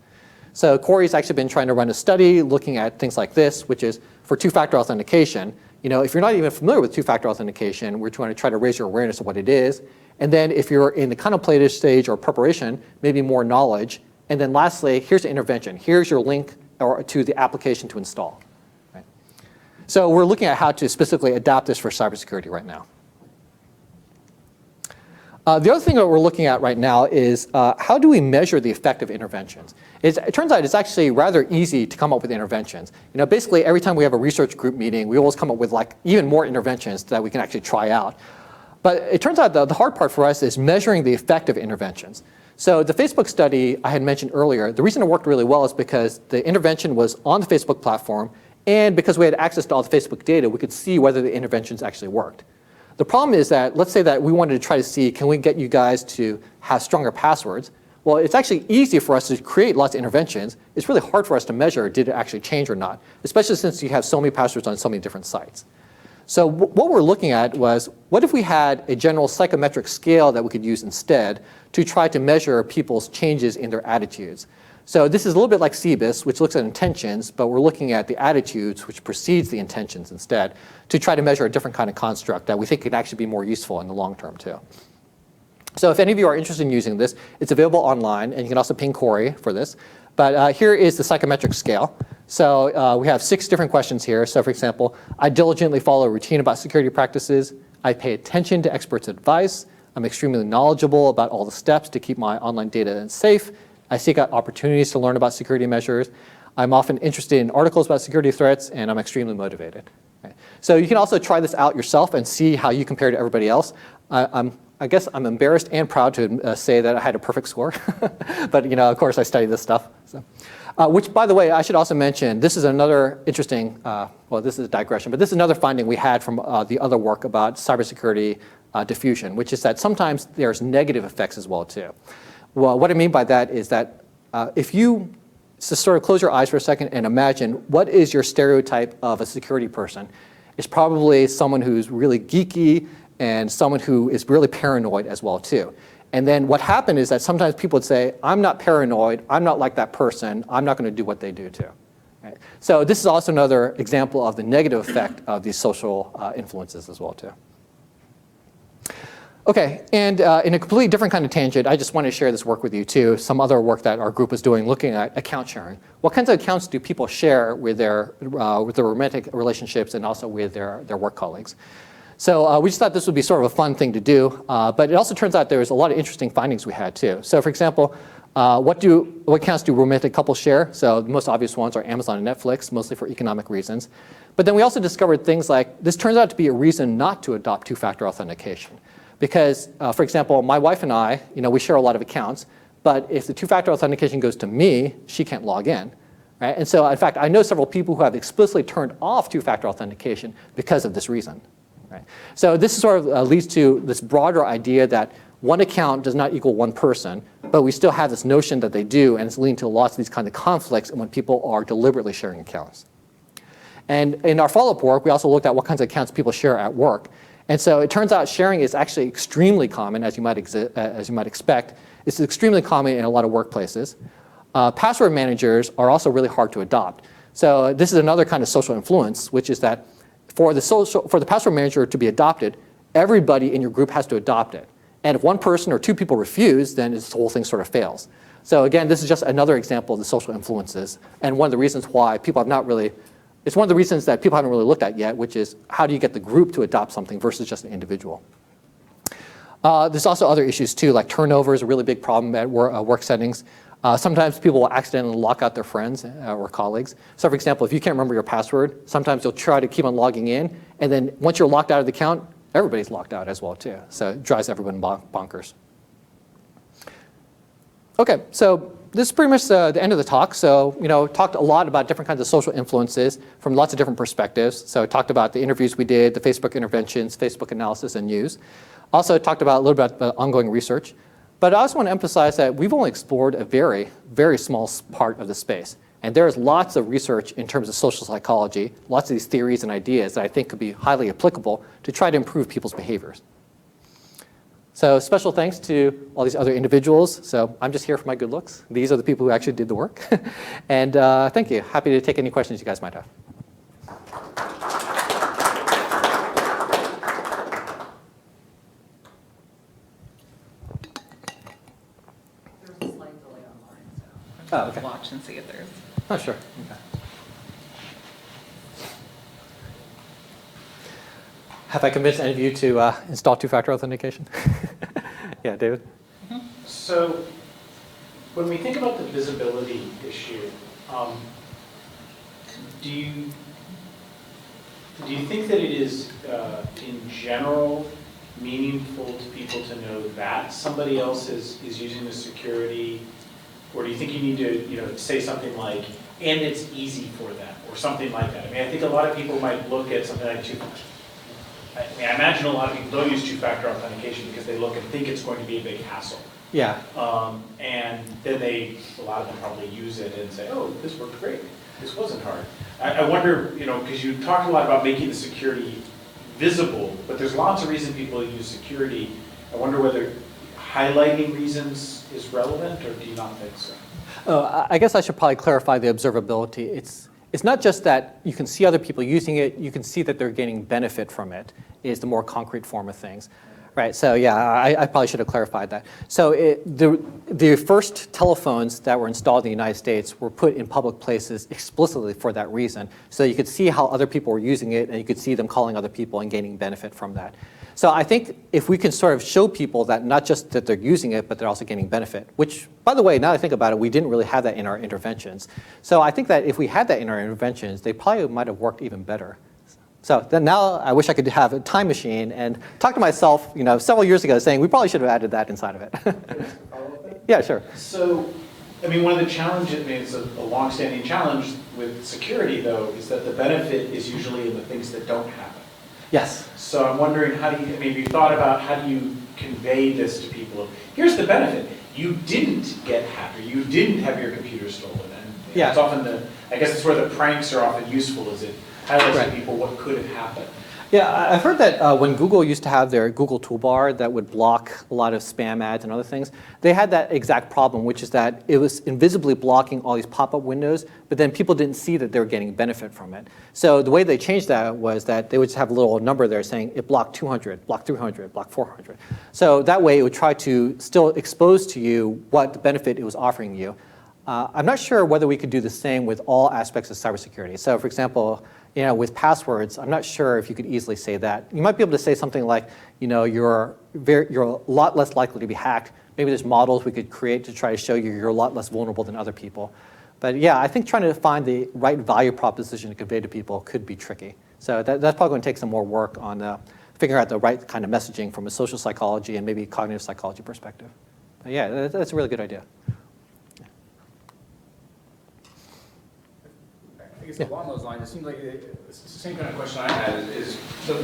So Corey's actually been trying to run a study looking at things like this, which is for two-factor authentication. If you're not even familiar with two-factor authentication, we're trying to raise your awareness of what it is. And then if you're in the contemplative stage or preparation, maybe more knowledge. And then lastly, here's the intervention. Here's your link to the application to install. Right? So we're looking at how to specifically adapt this for cybersecurity right now. The other thing that we're looking at right now is how do we measure the effect of interventions? It turns out it's actually rather easy to come up with interventions. Basically every time we have a research group meeting, we always come up with even more interventions that we can actually try out. But it turns out the hard part for us is measuring the effect of interventions. So the Facebook study I had mentioned earlier, the reason it worked really well is because the intervention was on the Facebook platform, and because we had access to all the Facebook data, we could see whether the interventions actually worked. The problem is that, let's say that we wanted to try to see, can we get you guys to have stronger passwords? Well, it's actually easy for us to create lots of interventions. It's really hard for us to measure, did it actually change or not, especially since you have so many passwords on so many different sites. So what we're looking at was, what if we had a general psychrometric scale that we could use instead to try to measure people's changes in their attitudes? So this is a little bit like CBIS, which looks at intentions, but we're looking at the attitudes, which precedes the intentions instead, to try to measure a different kind of construct that we think could actually be more useful in the long term too. So if any of you are interested in using this, it's available online, and you can also ping Corey for this. But here is the psychrometric scale. So we have 6 different questions here. So for example, I diligently follow a routine about security practices. I pay attention to experts' advice. I'm extremely knowledgeable about all the steps to keep my online data safe. I seek out opportunities to learn about security measures. I'm often interested in articles about security threats, and I'm extremely motivated. Okay. So you can also try this out yourself and see how you compare to everybody else. I guess I'm embarrassed and proud to say that I had a perfect score. But of course, I studied this stuff. So. Which, by the way, I should also mention, this is another interesting, well, this is a digression, but this is another finding we had from the other work about cybersecurity diffusion, which is that sometimes there's negative effects as well, too. Well, what I mean by that is that if you sort of close your eyes for a second and imagine what is your stereotype of a security person, is probably someone who's really geeky and someone who is really paranoid as well too. And then what happened is that sometimes people would say, I'm not paranoid, I'm not like that person, I'm not going to do what they do too. Right? So this is also another example of the negative effect of these social influences as well too. Okay, and in a completely different kind of tangent, I just want to share this work with you too, some other work that our group was doing looking at account sharing. What kinds of accounts do people share with their romantic relationships and also with their work colleagues? So we just thought this would be sort of a fun thing to do, but it also turns out there's a lot of interesting findings we had too. So for example, what accounts do romantic couples share? So the most obvious ones are Amazon and Netflix, mostly for economic reasons. But then we also discovered things like, this turns out to be a reason not to adopt two-factor authentication. Because, for example, my wife and I, we share a lot of accounts, but if the two-factor authentication goes to me, she can't log in. Right? And so, in fact, I know several people who have explicitly turned off two-factor authentication because of this reason. Right? So this sort of leads to this broader idea that one account does not equal one person, but we still have this notion that they do, and it's leading to lots of these kinds of conflicts when people are deliberately sharing accounts. And in our follow-up work, we also looked at what kinds of accounts people share at work. And so it turns out sharing is actually extremely common, as you might expect. It's extremely common in a lot of workplaces. Password managers are also really hard to adopt. So this is another kind of social influence, which is that for the password manager to be adopted, everybody in your group has to adopt it. And if one person or two people refuse, then this whole thing sort of fails. So again, this is just another example of the social influences, and one of the reasons why people have not really it's one of the reasons that people haven't really looked at yet, which is how do you get the group to adopt something versus just an individual. There's also other issues too, like turnover is a really big problem at work settings. Sometimes people will accidentally lock out their friends or colleagues. So for example, if you can't remember your password, sometimes you'll try to keep on logging in, and then once you're locked out of the account, everybody's locked out as well too. So it drives everyone bonkers. Okay, so this is pretty much the end of the talk. So, talked a lot about different kinds of social influences from lots of different perspectives. So I talked about the interviews we did, the Facebook interventions, Facebook analysis, and news. Also talked about a little bit about ongoing research. But I also want to emphasize that we've only explored a very, very small part of the space. And there's lots of research in terms of social psychology, lots of these theories and ideas that I think could be highly applicable to try to improve people's behaviors. So special thanks to all these other individuals. So I'm just here for my good looks. These are the people who actually did the work. And thank you. Happy to take any questions you guys might have. There's a slight delay online, so Oh, okay. watch and see if there's. Oh, sure. Okay. Have I convinced any of you to install two-factor authentication? Yeah, David? So when we think about the visibility issue, do you think that it is, in general, meaningful to people to know that somebody else is using the security? Or do you think you need to, say something like, and it's easy for them, or something like that? I mean, I think a lot of people might look at something like I imagine a lot of people don't use two-factor authentication because they look and think it's going to be a big hassle. Yeah. And then a lot of them probably use it and say, oh, this worked great. This wasn't hard. I wonder, because you talked a lot about making the security visible, but there's lots of reasons people use security. I wonder whether highlighting reasons is relevant, or do you not think so? I guess I should probably clarify the observability. It's not just that you can see other people using it, you can see that they're gaining benefit from it, is the more concrete form of things. Right, so yeah, I probably should have clarified that. So the first telephones that were installed in the United States were put in public places explicitly for that reason. So you could see how other people were using it, and you could see them calling other people and gaining benefit from that. So I think if we can sort of show people that not just that they're using it, but they're also getting benefit, which, by the way, now that I think about it, we didn't really have that in our interventions. So I think that if we had that in our interventions, they probably might have worked even better. So then now I wish I could have a time machine and talk to myself, several years ago saying we probably should have added that inside of it. Yeah, sure. So, I mean, one of the challenges, it's a long-standing challenge with security, though, is that the benefit is usually in the things that don't happen. Yes. So I'm wondering, have you thought about how do you convey this to people? Here's the benefit. You didn't get hacked, or you didn't have your computer stolen. And yeah. It's often I guess it's where the pranks are often useful, is it highlights Right. to people what could happen. Yeah, I've heard that when Google used to have their Google toolbar that would block a lot of spam ads and other things, they had that exact problem, which is that it was invisibly blocking all these pop-up windows, but then people didn't see that they were getting benefit from it. So the way they changed that was that they would just have a little number there saying it blocked 200, blocked 300, blocked 400. So that way it would try to still expose to you what the benefit it was offering you. I'm not sure whether we could do the same with all aspects of cybersecurity. So for example, with passwords, I'm not sure if you could easily say that. You might be able to say something like, you're a lot less likely to be hacked. Maybe there's models we could create to try to show you're a lot less vulnerable than other people. But yeah, I think trying to find the right value proposition to convey to people could be tricky. So that's probably going to take some more work on figuring out the right kind of messaging from a social psychology and maybe cognitive psychology perspective. But yeah, that's a really good idea. I guess along those lines, it seems like it's the same kind of question I had is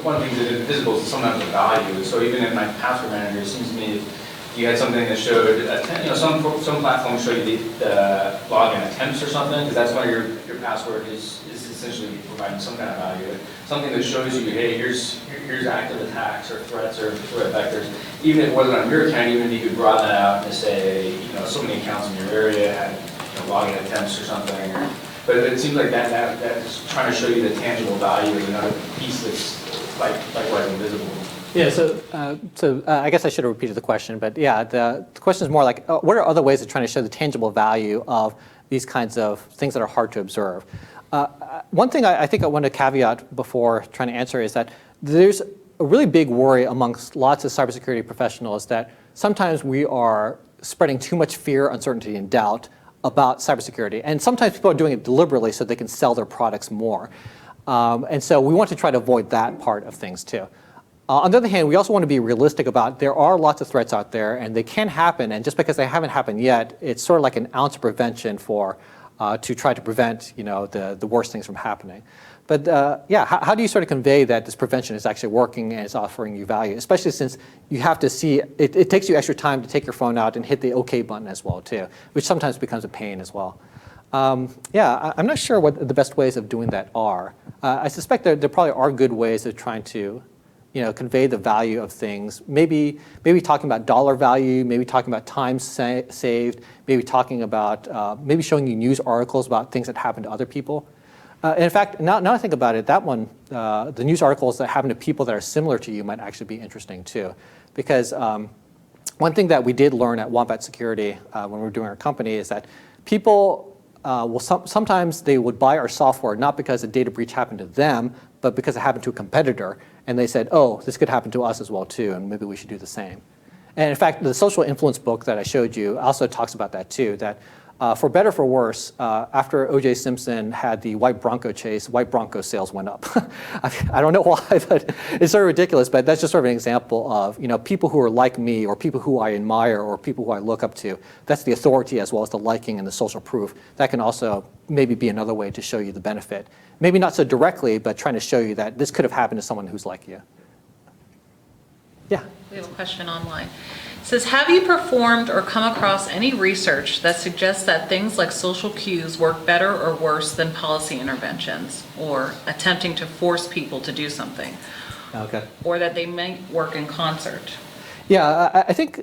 one of the things that is invisible is sometimes the value. So even in my password manager, it seems to me if you had something that showed, some platforms show you the login attempts or something, because that's why your password is essentially providing some kind of value. Something that shows you, hey, here's active attacks or threats or threat vectors. Even if it wasn't on your account, even if you could broaden that out and say, so many accounts in your area had login attempts or something. But it seems like that's trying to show you the tangible value is another piece that's likewise invisible. Yeah, so I guess I should have repeated the question, but yeah, the question is more like, what are other ways of trying to show the tangible value of these kinds of things that are hard to observe? One thing I think I want to caveat before trying to answer is that there's a really big worry amongst lots of cybersecurity professionals that sometimes we are spreading too much fear, uncertainty, and doubt about cybersecurity. And sometimes people are doing it deliberately so they can sell their products more. And so we want to try to avoid that part of things too. On the other hand, we also want to be realistic about there are lots of threats out there and they can happen, and just because they haven't happened yet, it's sort of like an ounce of prevention to try to prevent the worst things from happening. But yeah, how do you sort of convey that this prevention is actually working and is offering you value, especially since you have to see, it takes you extra time to take your phone out and hit the OK button as well too, which sometimes becomes a pain as well. Yeah, I'm not sure what the best ways of doing that are. I suspect there probably are good ways of trying to convey the value of things. Maybe talking about dollar value, maybe talking about time saved, maybe talking about, maybe showing you news articles about things that happen to other people. And in fact, now I think about it, that one, the news articles that happen to people that are similar to you might actually be interesting too. Because one thing that we did learn at Wombat Security when we were doing our company is that people sometimes they would buy our software not because a data breach happened to them, but because it happened to a competitor. And they said, oh, this could happen to us as well too, and maybe we should do the same. And in fact, the social influence book that I showed you also talks about that too, that for better or for worse, after O.J. Simpson had the white Bronco chase, white Bronco sales went up. I don't know why, but it's sort of ridiculous, but that's just sort of an example of people who are like me or people who I admire or people who I look up to. That's the authority as well as the liking and the social proof. That can also maybe be another way to show you the benefit. Maybe not so directly, but trying to show you that this could have happened to someone who's like you. Yeah. We have a question online. It says, have you performed or come across any research that suggests that things like social cues work better or worse than policy interventions or attempting to force people to do something? Okay. Or that they might work in concert? Yeah, I think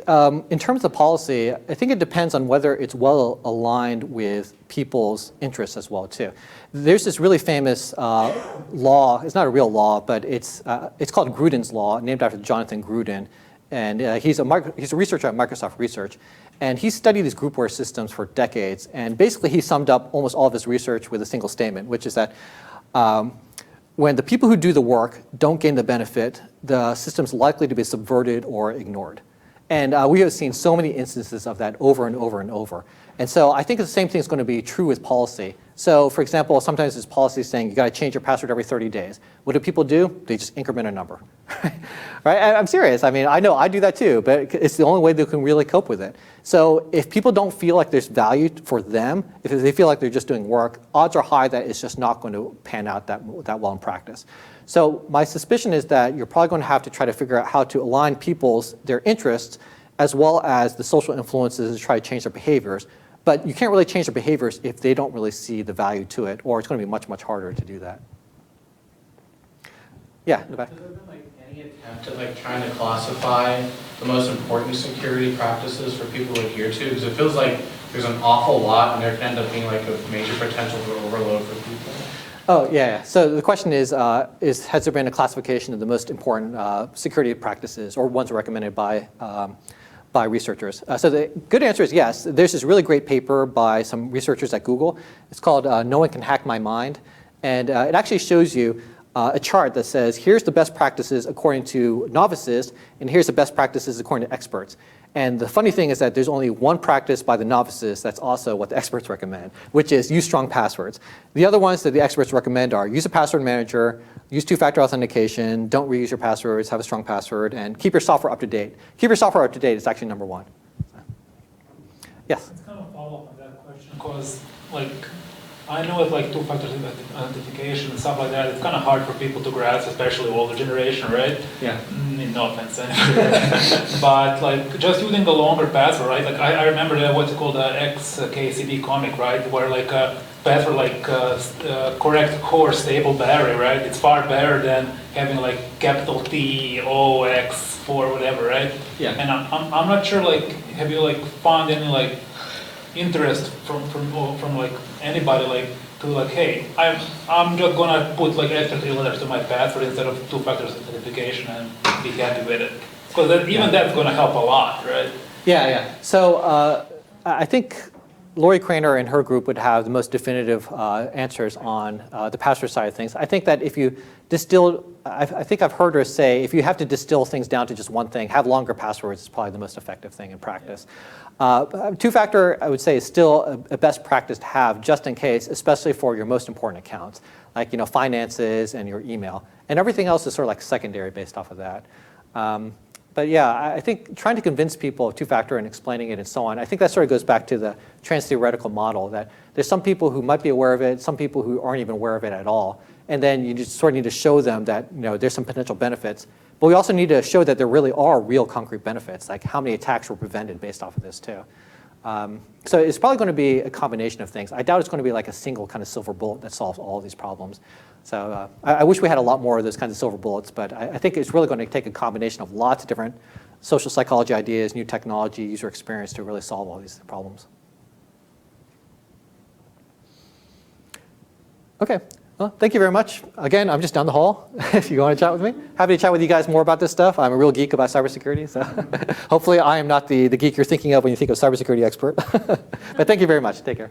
in terms of policy, I think it depends on whether it's well aligned with people's interests as well too. There's this really famous law. It's not a real law, but it's called Grudens Law, named after Jonathan Gruden, and he's a researcher at Microsoft Research, and he studied these groupware systems for decades. And basically, he summed up almost all of his research with a single statement, which is that when the people who do the work don't gain the benefit, the system's likely to be subverted or ignored. And we have seen so many instances of that over and over and over. And so I think the same thing is going to be true with policy. So for example, sometimes there's policy saying you got to change your password every 30 days. What do people do? They just increment a number. Right? I'm serious. I mean, I know I do that too, but it's the only way they can really cope with it. So if people don't feel like there's value for them, if they feel like they're just doing work, odds are high that it's just not going to pan out that well in practice. So my suspicion is that you're probably going to have to try to figure out how to align their interests as well as the social influences to try to change their behaviors. But you can't really change their behaviors if they don't really see the value to it, or it's going to be much, much harder to do that. Yeah, in the back. Has there been like any attempt at like trying to classify the most important security practices for people to adhere to? Because it feels like there's an awful lot and there can end up being like a major potential for overload for people. Oh, yeah. So the question is has there been a classification of the most important security practices or ones recommended by researchers? So the good answer is yes. There's this really great paper by some researchers at Google. It's called No One Can Hack My Mind. And it actually shows you a chart that says, here's the best practices according to novices, and here's the best practices according to experts. And the funny thing is that there's only one practice by the novices that's also what the experts recommend, which is use strong passwords. The other ones that the experts recommend are use a password manager, use two-factor authentication, don't reuse your passwords, have a strong password, and keep your software up to date. Keep your software up to date is actually number one. Yes? It's kind of a follow-up on that question, because like, I know with like two-factor authentication and stuff like that, it's kind of hard for people to grasp, especially older generation, right? Yeah. No offense, but like just using the longer password, right? Like I remember that what's it called, the XKCD comic, right? Where like a password like correct core stable battery, right? It's far better than having like capital T O X for whatever, right? Yeah. And I'm not sure, like, have you like found any like interest from like anybody like to like, hey, I'm just gonna put like extra 3 letters to my password instead of two-factor authentication and be happy with it, because even that's gonna help a lot, right? Yeah, yeah. So I think Lori Craner and her group would have the most definitive answers on the password side of things. I think that if you distill, I think I've heard her say, if you have to distill things down to just one thing, have longer passwords is probably the most effective thing in practice. Two-factor, I would say, is still a best practice to have just in case, especially for your most important accounts, like finances and your email. And everything else is sort of like secondary based off of that. But yeah, I think trying to convince people of two-factor and explaining it and so on, I think that sort of goes back to the trans-theoretical model, that there's some people who might be aware of it, some people who aren't even aware of it at all. And then you just sort of need to show them that there's some potential benefits. But we also need to show that there really are real concrete benefits, like how many attacks were prevented based off of this too. So it's probably going to be a combination of things. I doubt it's going to be like a single kind of silver bullet that solves all of these problems. So I wish we had a lot more of those kinds of silver bullets, but I think it's really going to take a combination of lots of different social psychology ideas, new technology, user experience to really solve all these problems. Okay. Well, thank you very much. Again, I'm just down the hall if you want to chat with me. Happy to chat with you guys more about this stuff. I'm a real geek about cybersecurity, so hopefully I am not the geek you're thinking of when you think of cybersecurity expert. But thank you very much. Take care.